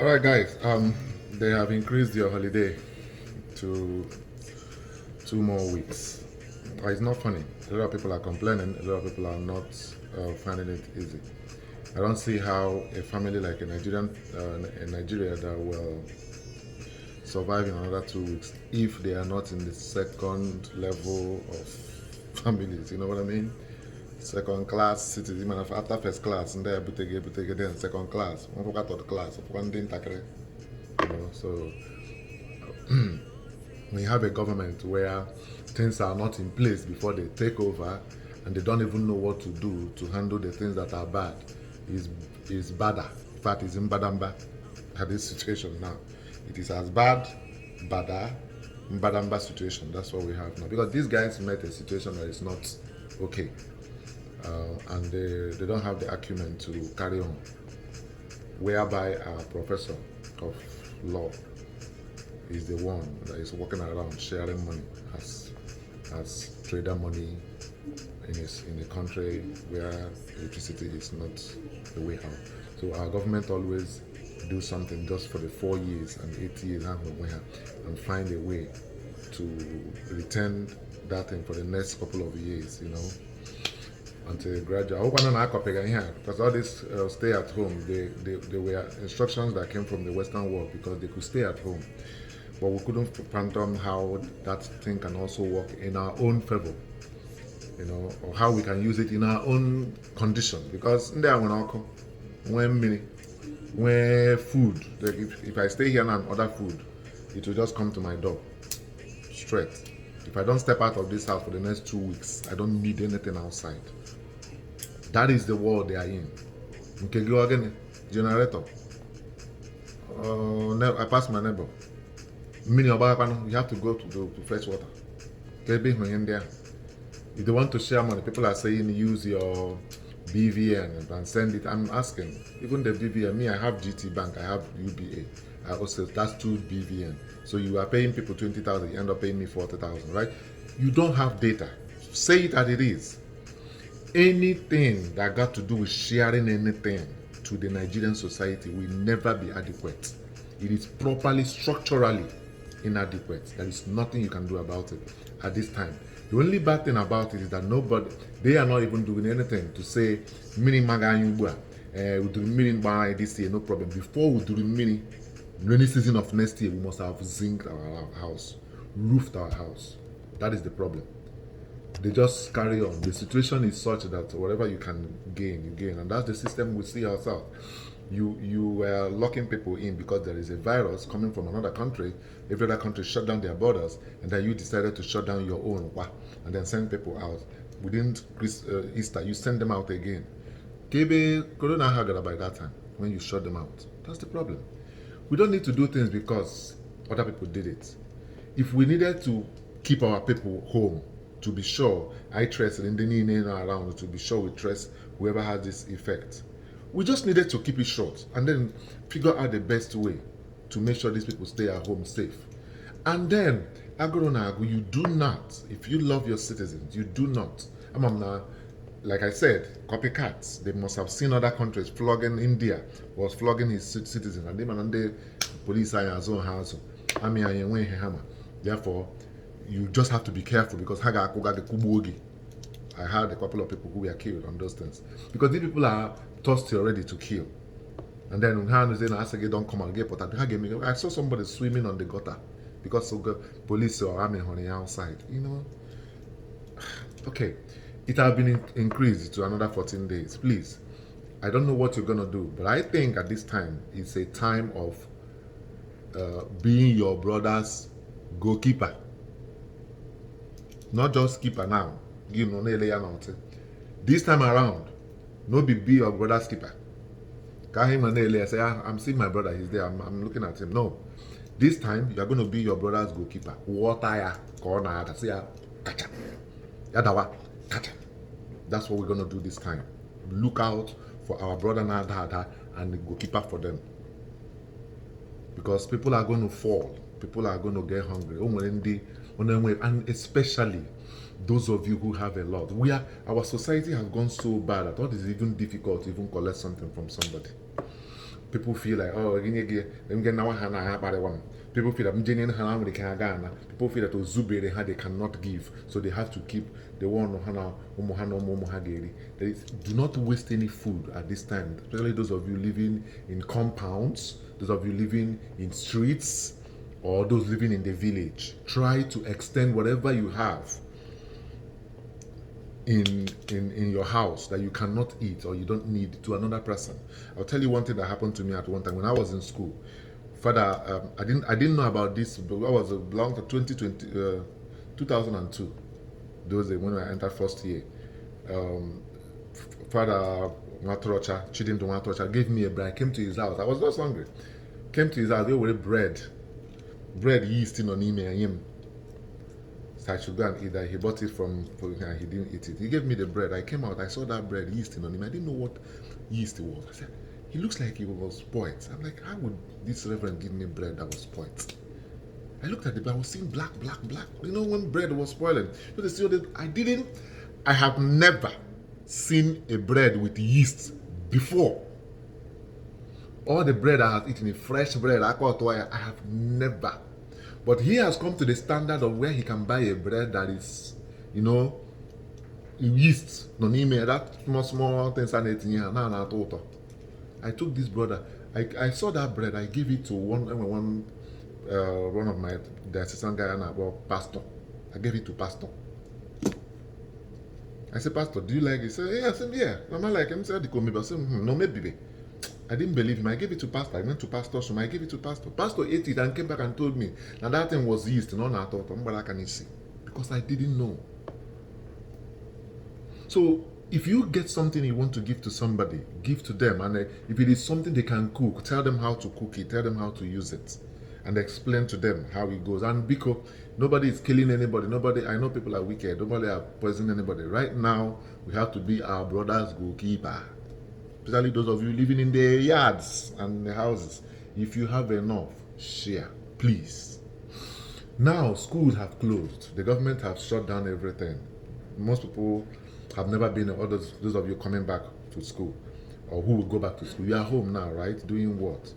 All right, guys. They have increased your holiday to 2 more weeks. It's not funny. A lot of people are complaining. A lot of people are not finding it easy. I don't see how a family like in Nigeria that will survive in another 2 weeks if they are not in the second level of families. You know what I mean? Second class citizens, even after first class, and then then second class. One forgot third class, one didn't take it. So when you have a government where things are not in place before they take over, and they don't even know what to do to handle the things that are bad, is badder. In fact, it's in badamba at this situation now. It is as bad, badder, badamba situation. That's what we have now. Because these guys met a situation that is not okay. And they don't have the acumen to carry on. Whereby our professor of law is the one that is walking around sharing money as trader money in a country where electricity is not the way out. So our government always do something just for the 4 years and 8 years and find a way to return that thing for the next couple of years, until they graduate. I hope I'm not copying here because all this stay at home, they were instructions that came from the Western world because they could stay at home. But we couldn't fathom how that thing can also work in our own favor, or how we can use it in our own condition. Because in there, when food, like if I stay here now and order food, it will just come to my door straight. If I don't step out of this house for the next 2 weeks, I don't need anything outside. That is the world they are in. Okay, go again. Generator. I passed my neighbor. You have to go to fetch water. In there. If they want to share money, people are saying use your BVN and send it. I'm asking, even the BVN, me, I have GT Bank, I have UBA. I also, that's 2 BVN. So you are paying people 20,000, you end up paying me 40,000, right? You don't have data. Say it as it is. Anything that got to do with sharing anything to the Nigerian society will never be adequate. It is properly, structurally inadequate. There is nothing you can do about it at this time. The only bad thing about it is that they are not even doing anything to say, mini maganyubua, we do mini by this year, no problem. Before we do the mini rainy season of next year, we must have zinced our house, roofed our house. That is the problem. They just carry on. The situation is such that whatever you can gain, you gain. And that's the system we see ourselves. You were locking people in because there is a virus coming from another country. Every other country shut down their borders, and then you decided to shut down your own, and then send people out. Within Easter, you send them out again. Corona had by that time when you shut them out. That's the problem. We don't need to do things because other people did it. If we needed to keep our people home, to be sure, I trust in the around to be sure we trust whoever has this effect. We just needed to keep it short and then figure out the best way to make sure these people stay at home safe. And then, you do not, if you love your citizens, you do not. Like I said, copycats. They must have seen other countries flogging. India was flogging his citizens, and the police are his own house. Therefore, you just have to be careful because I heard a couple of people who were killed on those things because these people are thirsty already to kill. And then when don't come and get but I saw somebody swimming on the gutter because of police or army on the outside. Okay, it has been increased to another 14 days. Please, I don't know what you're gonna do, but I think at this time it's a time of being your brother's goalkeeper. Not just keeper now. This time around, no be your brother's keeper. I say, I'm seeing my brother, he's there, I'm looking at him. No. This time, you're going to be your brother's goalkeeper. That's what we're going to do this time. Look out for our brother and the goalkeeper for them. Because people are going to fall. People are going to get hungry. And especially those of you who have a lot. Our society has gone so bad that it is even difficult to even collect something from somebody. People feel like, oh, people feel that people feel that they cannot give, so they have to keep the one. Do not waste any food at this time, especially those of you living in compounds, those of you living in streets, or those living in the village. Try to extend whatever you have in your house that you cannot eat or you don't need to another person. I'll tell you one thing that happened to me at one time when I was in school. Father, I didn't know about this, but I was a long 2002. Those days when I entered first year. Father Matrocha, Chidinto Matrocha, gave me a bread. I came to his house. I was just hungry. Came to his house. They were bread yeast in on him. So I should go and eat that. He bought it from and he didn't eat it. He gave me the bread. I came out, I saw that bread, yeast on him. I didn't know what yeast it was. I said, he looks like he was spoiled. I'm like, how would this reverend give me bread that was spoiled? I looked at the bread, I was seeing black. You know when bread was spoiling? I have never seen a bread with yeast before. All the bread I have eaten, fresh bread, I have never. But he has come to the standard of where he can buy a bread that is, yeast. That small things are not. I took this brother. I saw that bread. I gave it to one of the assistant guy and about pastor. I gave it to pastor. I said, Pastor, do you like it? He said, yeah. I said, yeah. Mama like him. He said, I said, no, maybe. I didn't believe him. I gave it to pastor. I went to pastor, so I gave it to pastor. Pastor ate it and came back and told me now that thing was yeast. No, I thought, what can you see? Because I didn't know. So if you get something you want to give to somebody, give to them. And if it is something they can cook, tell them how to cook it. Tell them how to use it. And explain to them how it goes. And because nobody is killing anybody. I know people are wicked. Nobody are poisoning anybody. Right now, we have to be our brother's goalkeeper. Especially those of you living in the yards and the houses. If you have enough, share, please. Now, schools have closed. The government have shut down everything. Most people have never been, or those of you coming back to school, or who will go back to school. You are home now, right? Doing what?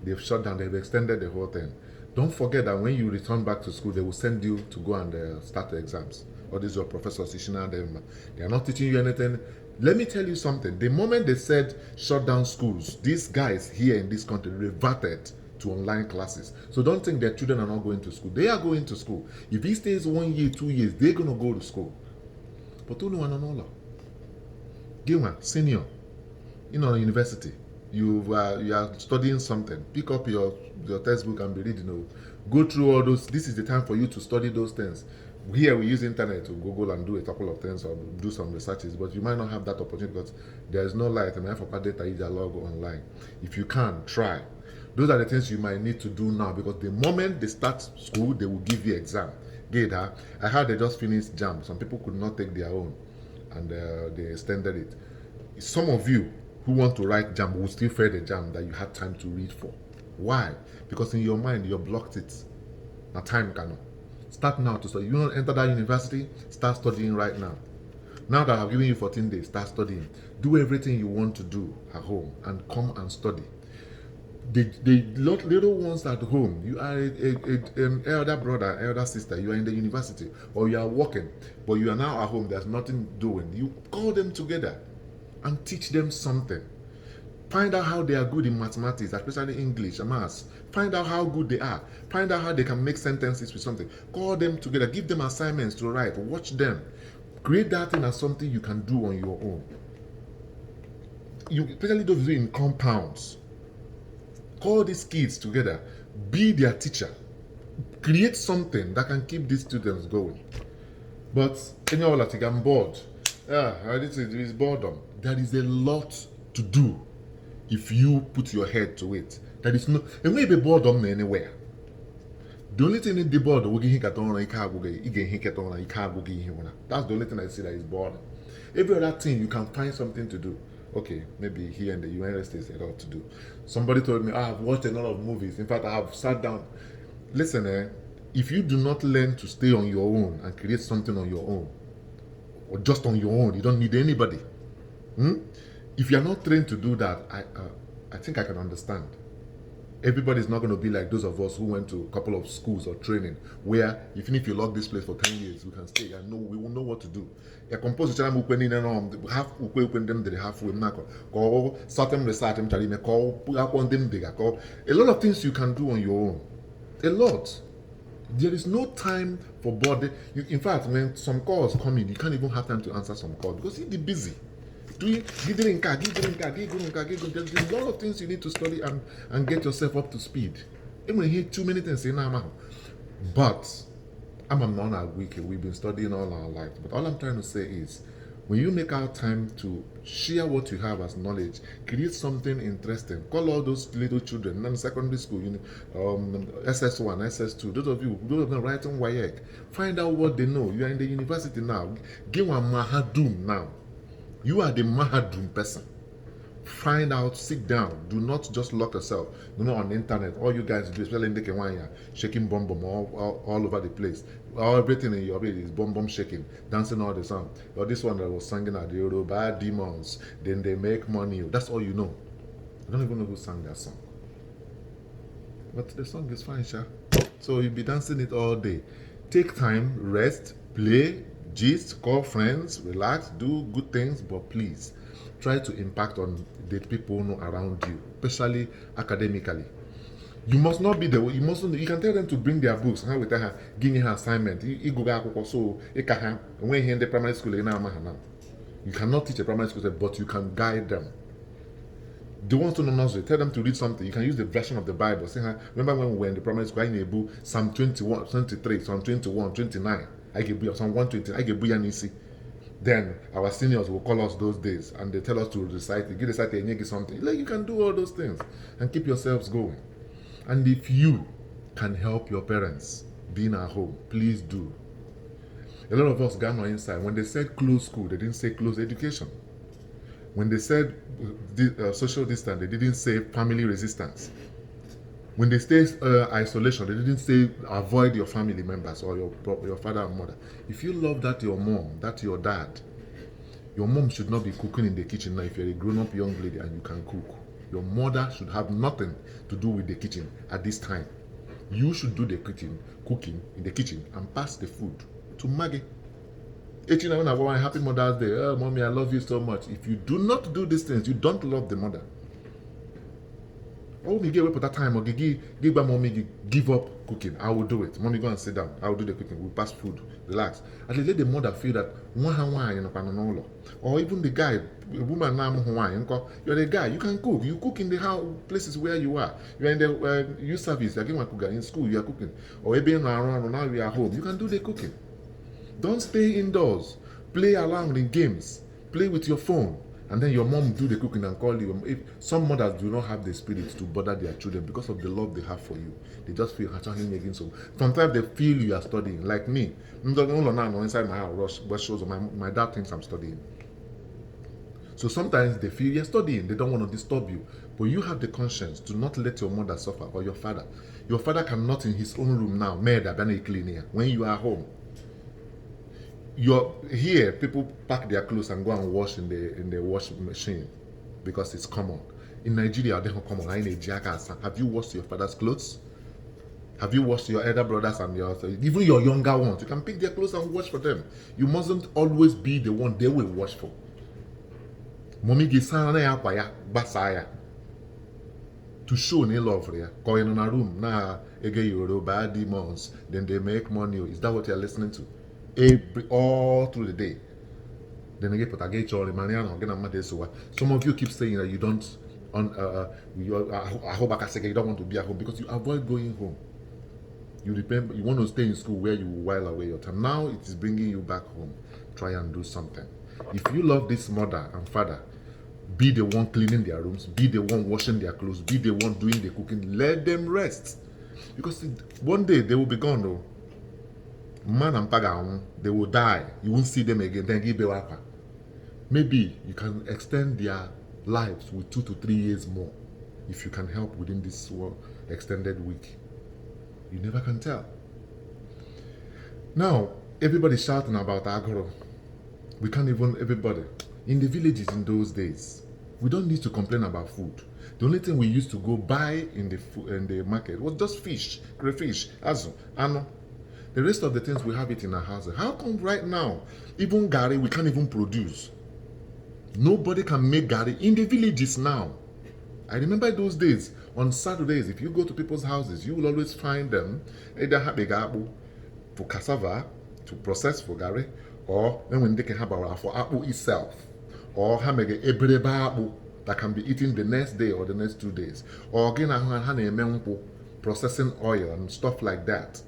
They've shut down, they've extended the whole thing. Don't forget that when you return back to school, they will send you to go and start the exams. All these your professors, they are not teaching you anything. Let me tell you something. The moment they said shut down schools, these guys here in this country reverted to online classes. So don't think their children are not going to school. They are going to school. If he stays 1 year, 2 years, they're going to go to school. But only one another. Gilman, senior, university, you are studying something. Pick up your textbook and be reading. Go through all those. This is the time for you to study those things. Here we use internet to Google and do a couple of things or do some researches, but you might not have that opportunity because there is no light and for data is a log online. If you can, try. Those are the things you might need to do now because the moment they start school, they will give you exam. I heard they just finished JAM. Some people could not take their own and they extended it. Some of you who want to write JAM will still fail the JAM that you had time to read for. Why? Because in your mind, you blocked it. Now time cannot. Start now to study. You want to enter that university? Start studying right now. Now that I've given you 14 days, start studying. Do everything you want to do at home and come and study. The little ones at home, you are an elder brother, elder sister, you are in the university or you are working, but you are now at home, there's nothing doing. You call them together and teach them something. Find out how they are good in mathematics, especially English and maths. Find out how good they are. Find out how they can make sentences with something. Call them together. Give them assignments to write. Watch them. Create that thing as something you can do on your own. Especially those of you in compounds. Call these kids together. Be their teacher. Create something that can keep these students going. But, I'm bored. This is boredom. There is a lot to do. If you put your head to it, there is no. It may be boredom anywhere. The only thing in the boredom, that's the only thing I see that is boredom. Every other thing you can find something to do. Okay, maybe here in the United States, a lot to do. Somebody told me, I've watched a lot of movies. In fact, I have sat down. Listen, if you do not learn to stay on your own and create something on your own, or just on your own, you don't need anybody. If you are not trained to do that, I think I can understand. Everybody's not going to be like those of us who went to a couple of schools or training where even if you lock this place for 10 years, we can stay and know we will know what to do. A composer half them they have call certain research call them a lot of things you can do on your own. A lot. There is no time for body. In fact, when some calls come in, you can't even have time to answer some calls because you'll be busy. There's a lot of things you need to study and get yourself up to speed. Even when you hear too many things in our mouth. But I'm not a week. We've been studying all our lives. But all I'm trying to say is, when you make out time to share what you have as knowledge, create something interesting. Call all those little children in secondary school, SS1, SS2, those of them writing WAEC. Find out what they know. You are in the university now. Give one Mahadum now. You are the Mahadum person. Find out, sit down. Do not just lock yourself. Do not on the internet. All you guys do, especially in the Kenya, shaking bomb all over the place. Everything in your bed is bomb shaking, dancing all the song. Or this one that was singing at the Yoruba demons, then they make money. That's all you know. I don't even know who sang that song. But the song is fine, Sha. So you'll be dancing it all day. Take time, rest, play, gist, call friends, relax, do good things, but please try to impact on the people who know around you, especially academically. You must not be the way. You can tell them to bring their books. How with her, give her assignment. You go back so when you're in the primary school, you cannot teach a primary school, but you can guide them. The ones to know nursery, tell them to read something. You can use the version of the Bible. Say, remember when we were in the primary school, I gave Psalm 21, 23, Psalm 21, 29. I gave Psalm 120. I gave Buyanisi. Then our seniors will call us those days and they tell us to recite it. Give recite and give something. Like you can do all those things and keep yourselves going. And if you can help your parents being at home, please do. A lot of us got no insight. When they said close school, they didn't say close education. When they said social distance, they didn't say family resistance. When they say isolation, they didn't say avoid your family members or your father and mother. If you love that your mom, that your dad, your mom should not be cooking in the kitchen now if you're a grown-up young lady and you can cook. Your mother should have nothing to do with the kitchen at this time. You should do the cooking in the kitchen and pass the food to Maggie. When I want happy Mother's Day, oh mommy, I love you so much. If you do not do these things, you don't love the mother. Oh, me give up at that time or give mommy give up cooking. I will do it. Mommy, go and sit down. I will do the cooking. We'll pass food. Relax. And let the mother feel that or even the guy, woman now, you're the guy, you can cook. You cook in the house places where you are. You're in the youth service, you're in school, you're cooking. Or maybe around now you're at home. You can do the cooking. Don't stay indoors. Play around in games. Play with your phone. And then your mom do the cooking and call you. If some mothers do not have the spirit to bother their children because of the love they have for you, they just feel making so. Sometimes they feel you are studying. Like me, inside my house, but shows my dad thinks I'm studying. So sometimes they feel you're studying. They don't want to disturb you, but you have the conscience to not let your mother suffer or your father. Your father cannot in his own room now. When you are home. You're here, people pack their clothes and go and wash in the washing machine because it's common. In Nigeria, they don't come on. Have you washed your father's clothes? Have you washed your elder brothers and even your younger ones? You can pick their clothes and wash for them. You mustn't always be the one they will wash for. Mommy basaya to show ne love for you. Going in a room now, Yoruba demons. Then they make money. Is that what you're listening to? All through the day. Then again, but I get your some of you keep saying that you don't I hope I can say you don't want to be at home because you avoid going home. You want to stay in school where you while away your time. Now it is bringing you back home. Try and do something. If you love this mother and father, be the one cleaning their rooms, be the one washing their clothes, be the one doing the cooking. Let them rest. Because one day they will be gone though. Man and Paga, they will die. You won't see them again. Then give Bewaka. Maybe you can extend their lives with 2 to 3 years more if you can help within this extended week. You never can tell. Now, everybody's shouting about Agoro. We can't even, everybody. In the villages in those days, We don't need to complain about food. The only thing we used to go buy in the market was just fish, crayfish, azu, ano. The rest of the things we have it in our houses. How come right now, even gari, we can't even produce? Nobody can make gari in the villages now. I remember those days, on Saturdays, if you go to people's houses, you will always find them either have a gabu for cassava to process for gari, or when they can have for apple itself, or have a ebreba apple that can be eaten the next day or the next 2 days, or again processing oil and stuff like that.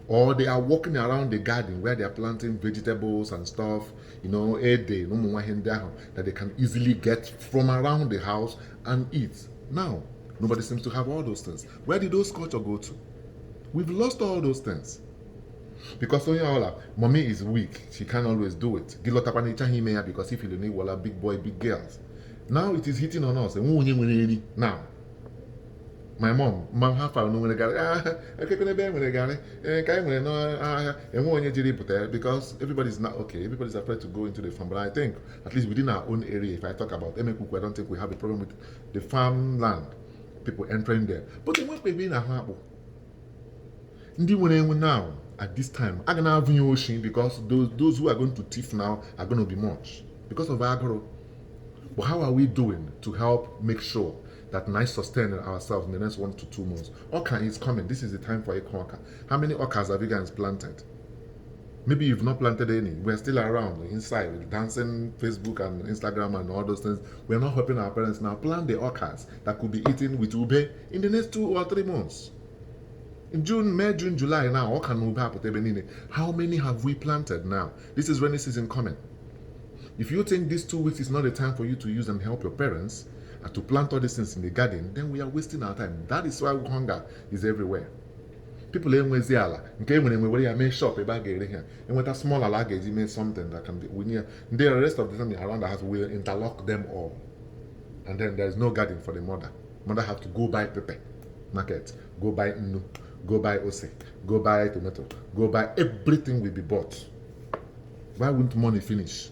Or they are walking around the garden where they are planting vegetables and stuff, a day, that they can easily get from around the house and eat. Now, nobody seems to have all those things. Where did those culture go to? We've lost all those things. Because mommy is weak, she can't always do it. Because if you need big boy, big girls. Now it is hitting on us. Now, my mom half hour no because everybody's not okay. Everybody's afraid to go into the farm. But I think at least within our own area, if I talk about Emekuku, I don't think we have a problem with the farmland, people entering there. But they won't be in a harbor. Now at this time, I'm gonna have ocean because those who are going to thief now are going to be much because of agro. But how are we doing to help make sure that nice sustaining ourselves in the next 1 to 2 months? Oka is coming. This is the time for oka. How many okas have you guys planted? Maybe you've not planted any. We're still around inside, dancing Facebook and Instagram and all those things. We're not helping our parents now. Plant the okas that could be eaten with ube in the next 2 or 3 months. In June, May, June, July now, oka no ube. How many have we planted now? This is rainy season coming. If you think these 2 weeks is not a time for you to use and help your parents, and to plant all these things in the garden, then we are wasting our time. That is why hunger is everywhere. People make shop about getting here. And with a small luggage, you make something that can be the rest of the time around the house will interlock them all. And then there's no garden for the mother. Mother have to go buy pepper, market, go buy nnu, go buy ose, go buy tomato, go buy everything will be bought. Why wouldn't money finish?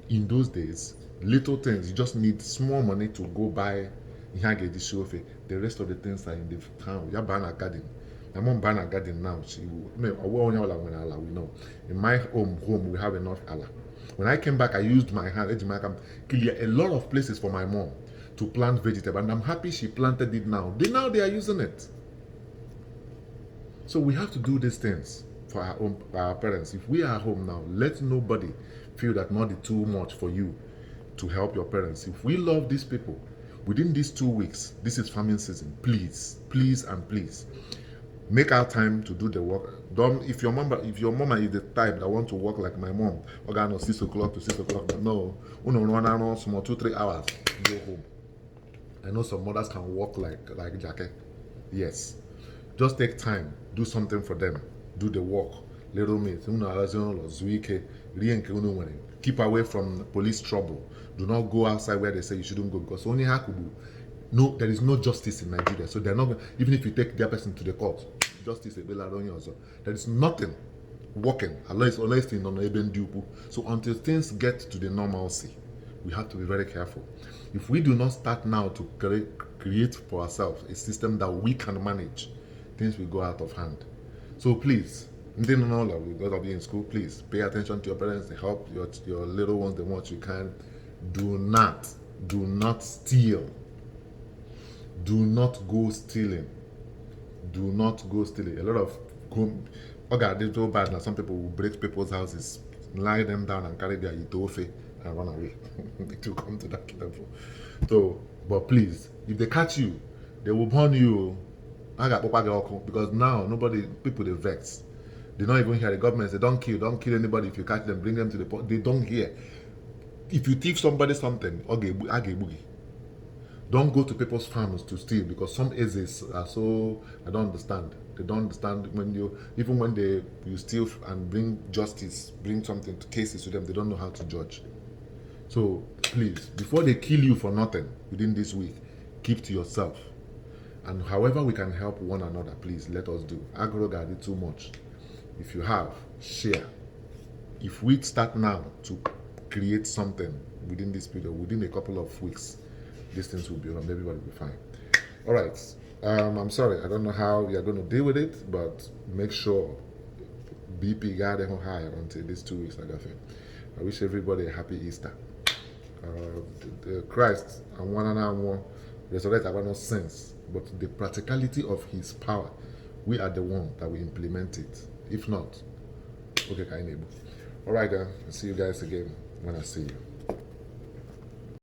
In those days, little things, you just need small money to go buy the rest of the things are in the town. You ban a garden. My mom ban a garden now. She we know. In my home we have enough Allah. When I came back, I used my hand to clear a lot of places for my mom to plant vegetable, and I'm happy she planted it now. They are using it. So we have to do these things for our parents. If we are home now, let nobody feel that not too much for you to help your parents. If we love these people, within these 2 weeks, this is farming season, please, please and please, make our time to do the work. If your mama is the type that want to work like my mom, 6 o'clock to 6 o'clock, but no, run around small 2-3 hours, go home. I know some mothers can work like Jackie. Yes. Just take time, do something for them, do the work. Little mate, keep away from police trouble. Do not go outside where they say you shouldn't go, because only Hakubu. No, there is no justice in Nigeria. So they're not, even if you take their person to the court, justice is there is nothing working unless in on even dupu. So until things get to the normalcy, we have to be very careful. If we do not start now to create for ourselves a system that we can manage, things will go out of hand. So please, we're gonna be in school, please pay attention to your parents, help your little ones the most you can. Do not steal. Do not go stealing. Do not go stealing. A lot of they so bad now. Some people will break people's houses, lie them down and carry their itofe and run away. To come to that level. So, but please, if they catch you, they will burn you. Because now people they vex. They don't even hear the government say don't kill anybody. If you catch them, bring them to the port. They don't hear. If you thief somebody something, don't go to people's farms to steal, because some Ezes are so, I don't understand. They don't understand when you steal and bring justice, bring something to cases to them, they don't know how to judge. So please, before they kill you for nothing within this week, keep to yourself. And however we can help one another, please let us do. Agro too much. If you have, share. If we start now to create something within this period, within a couple of weeks, these things will be on, everybody will be fine. All right. I'm sorry, I don't know how you're going to deal with it, but make sure BP got them high until these 2 weeks. Like I think. I wish everybody a happy Easter. The Christ and one and one resurrect about no sense, but the practicality of His power, we are the one that will implement it. If not, okay, kind of. All right, then. I'll see you guys again when I see you.